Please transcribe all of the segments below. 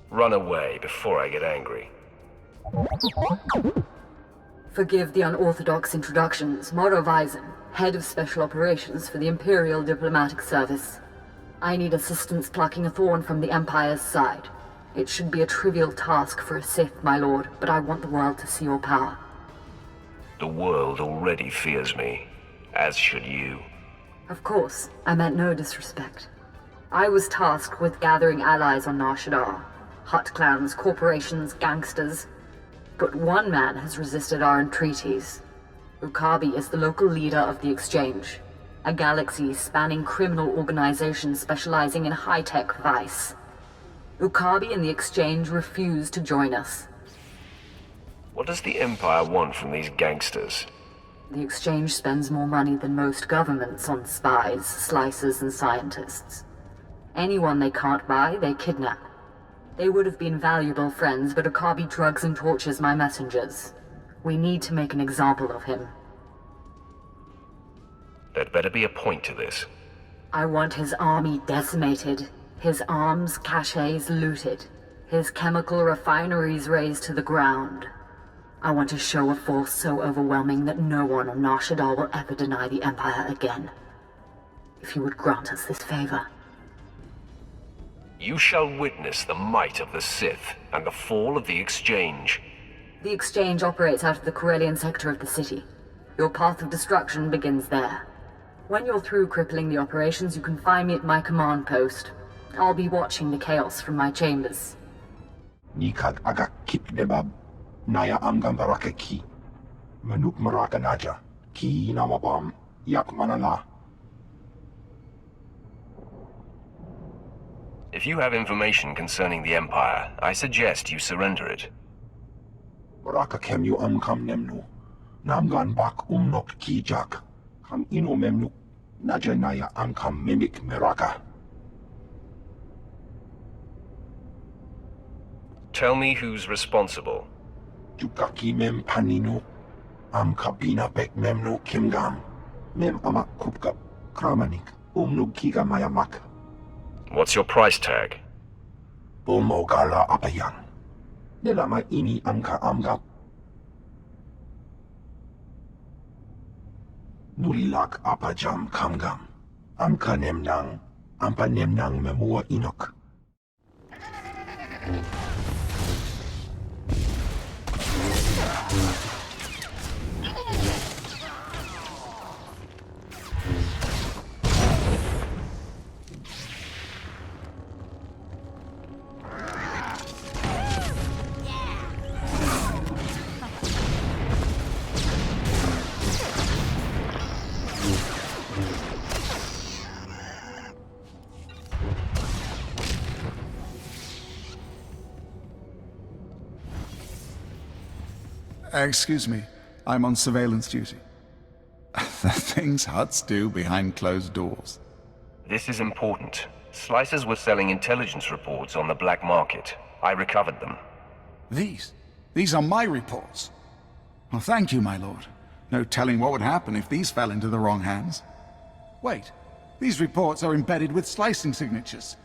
Run away before I get angry. Forgive the unorthodox introductions. Moro Weizen, head of special operations for the Imperial Diplomatic Service. I need assistance plucking a thorn from the Empire's side. It should be a trivial task for a Sith, my lord, but I want the world to see your power. The world already fears me, as should you. Of course, I meant no disrespect. I was tasked with gathering allies on Nar Shaddaa. Hut clans, corporations, gangsters. But one man has resisted our entreaties. Ukabi is the local leader of the Exchange, a galaxy spanning criminal organization specializing in high-tech vice. Ukabi and the Exchange refuse to join us. What does the Empire want from these gangsters? The Exchange spends more money than most governments on spies, slicers, and scientists. Anyone they can't buy, they kidnap. They would have been valuable friends, but Ukabi drugs and tortures my messengers. We need to make an example of him. There'd better be a point to this. I want his army decimated, his arms caches looted, his chemical refineries razed to the ground. I want a show of force so overwhelming that no one on Nar Shaddaa will ever deny the Empire again. If you would grant us this favor. You shall witness the might of the Sith and the fall of the Exchange. The Exchange operates out of the Corellian sector of the city. Your path of destruction begins there. When you're through crippling the operations, you can find me at my command post. I'll be watching the chaos from my chambers. Nikad aga kip debab. Naya amgam baraka ki. Manuk maraka naja. Ki namabam. Yak manala. If you have information concerning the Empire, I suggest you surrender it. Baraka kem you amkam nemnu. Namgan bak umnok ki jak. Kam ino memnu. Naja naya amkam mimik meraka. Tell me who's responsible. Jukaki mem panino. Am kabina pek memnu kimgam. Mem amak kupkap. Kramanik. Umnu kiga mayamak. What's your price tag? Bumogala apayan. Nilama ini amka amgap. Nulilak apajam kamgam. Amka nemnang. Ampa nemnang memua inok. Excuse me, I'm on surveillance duty. The things huts do behind closed doors. This is important. Slicers were selling intelligence reports on the black market. I recovered them. These are my reports. Well, thank you, my lord. No telling what would happen if these fell into the wrong hands. Wait, these reports are embedded with slicing signatures.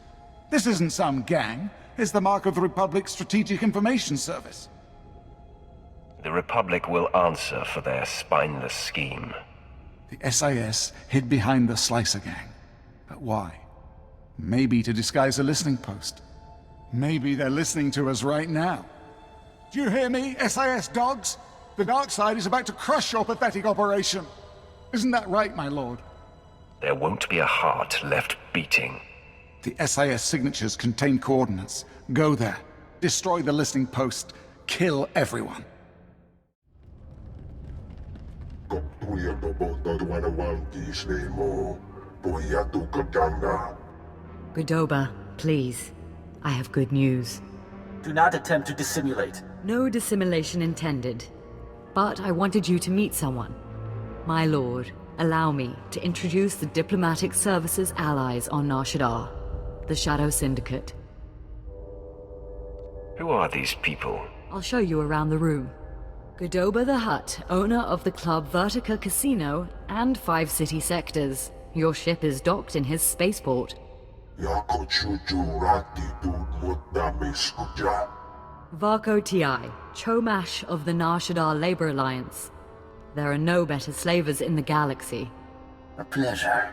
This isn't some gang. It's the mark of the Republic's Strategic Information Service. The Republic will answer for their spineless scheme. The SIS hid behind the Slicer gang. But why? Maybe to disguise a listening post. Maybe they're listening to us right now. Do you hear me, SIS dogs? The dark side is about to crush your pathetic operation. Isn't that right, my lord? There won't be a heart left beating. The SIS signatures contain coordinates. Go there. Destroy the listening post. Kill everyone. Godoba, please. I have good news. Do not attempt to dissimulate. No dissimulation intended. But I wanted you to meet someone. My lord, allow me to introduce the Diplomatic Service's allies on Nar Shaddaa, the Shadow Syndicate. Who are these people? I'll show you around the room. Godoba the Hutt, owner of the club Vertica Casino and 5 city sectors. Your ship is docked in his spaceport. Varco Ti, Chomash of the Nar Shaddaa Labor Alliance. There are no better slavers in the galaxy. A pleasure.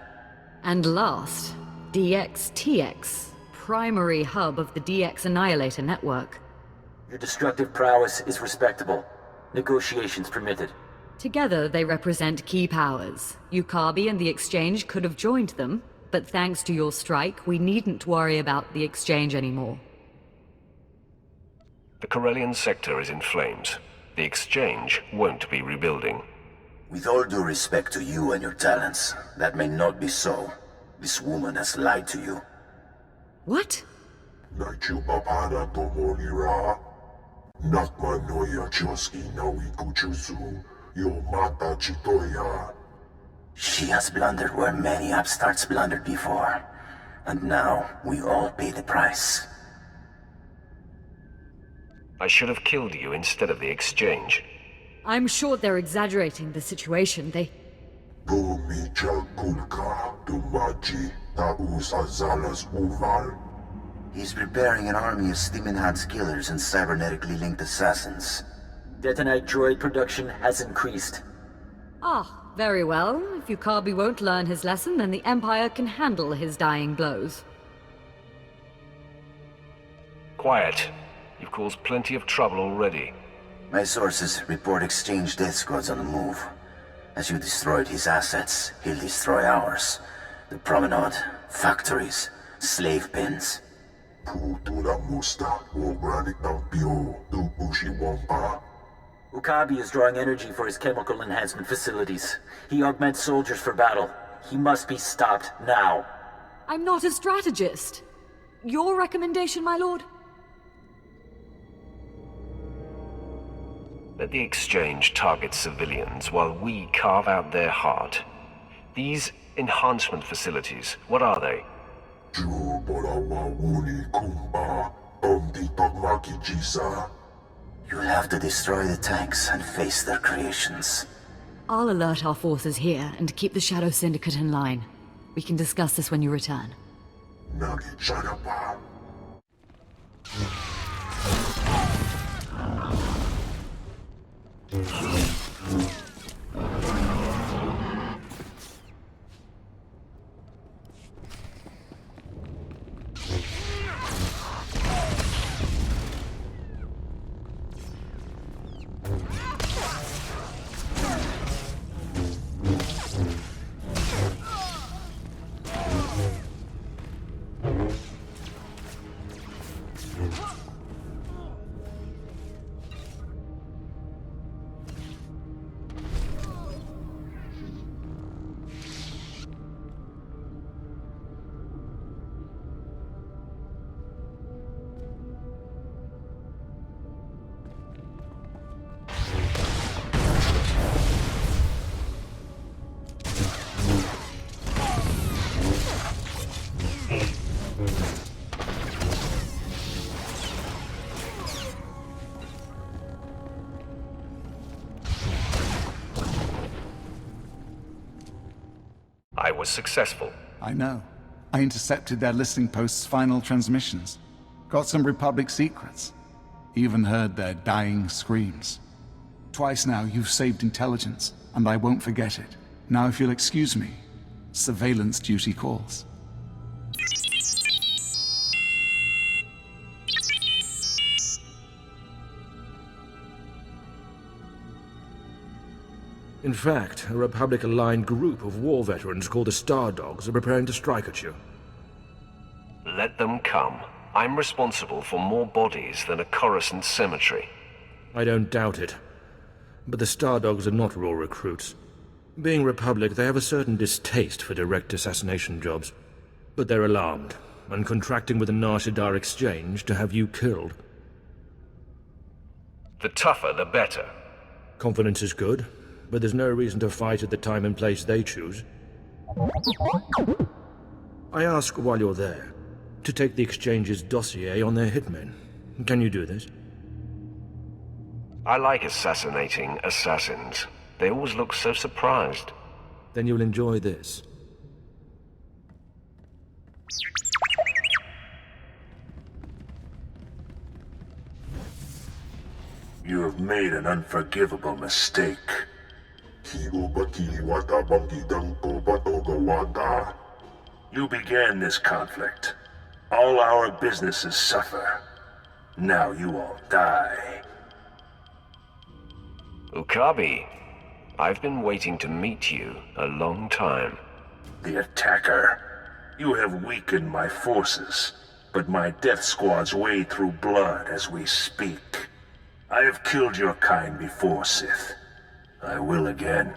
And last, DXTX, primary hub of the DX Annihilator network. Your destructive prowess is respectable. Negotiations permitted. Together, they represent key powers. Yukabi and the Exchange could have joined them, but thanks to your strike, we needn't worry about the Exchange anymore. The Corellian sector is in flames. The Exchange won't be rebuilding. With all due respect to you and your talents, that may not be so. This woman has lied to you. What? She has blundered where many upstarts blundered before. And now, we all pay the price. I should have killed you instead of the Exchange. I'm sure they're exaggerating the situation. He's preparing an army of Stimenhat's killers and cybernetically linked assassins. Detonite droid production has increased. Ah, very well. If Yukabi won't learn his lesson, then the Empire can handle his dying blows. Quiet. You've caused plenty of trouble already. My sources report Exchange death squads on the move. As you destroyed his assets, he'll destroy ours. The promenade, factories, slave pens. Ukabi is drawing energy for his chemical enhancement facilities. He augments soldiers for battle. He must be stopped now. I'm not a strategist. Your recommendation, my lord? Let the Exchange target civilians while we carve out their heart. These enhancement facilities, what are they? You'll have to destroy the tanks and face their creations. I'll alert our forces here and keep the Shadow Syndicate in line. We can discuss this when you return. I was successful. I know. I intercepted their listening post's final transmissions. Got some Republic secrets. Even heard their dying screams. Twice now you've saved intelligence, and I won't forget it. Now if you'll excuse me, surveillance duty calls. In fact, a Republic-aligned group of war veterans called the Star Dogs are preparing to strike at you. Let them come. I'm responsible for more bodies than a Coruscant cemetery. I don't doubt it. But the Star Dogs are not raw recruits. Being Republic, they have a certain distaste for direct assassination jobs. But they're alarmed, and contracting with the Nar Shaddaa Exchange to have you killed. The tougher, the better. Confidence is good, but there's no reason to fight at the time and place they choose. I ask while you're there, to take the Exchange's dossier on their hitmen. Can you do this? I like assassinating assassins. They always look so surprised. Then you'll enjoy this. You have made an unforgivable mistake. You began this conflict. All our businesses suffer. Now you all die. Okabe, I've been waiting to meet you a long time. The attacker. You have weakened my forces, but my death squads wade through blood as we speak. I have killed your kind before, Sith. I will again.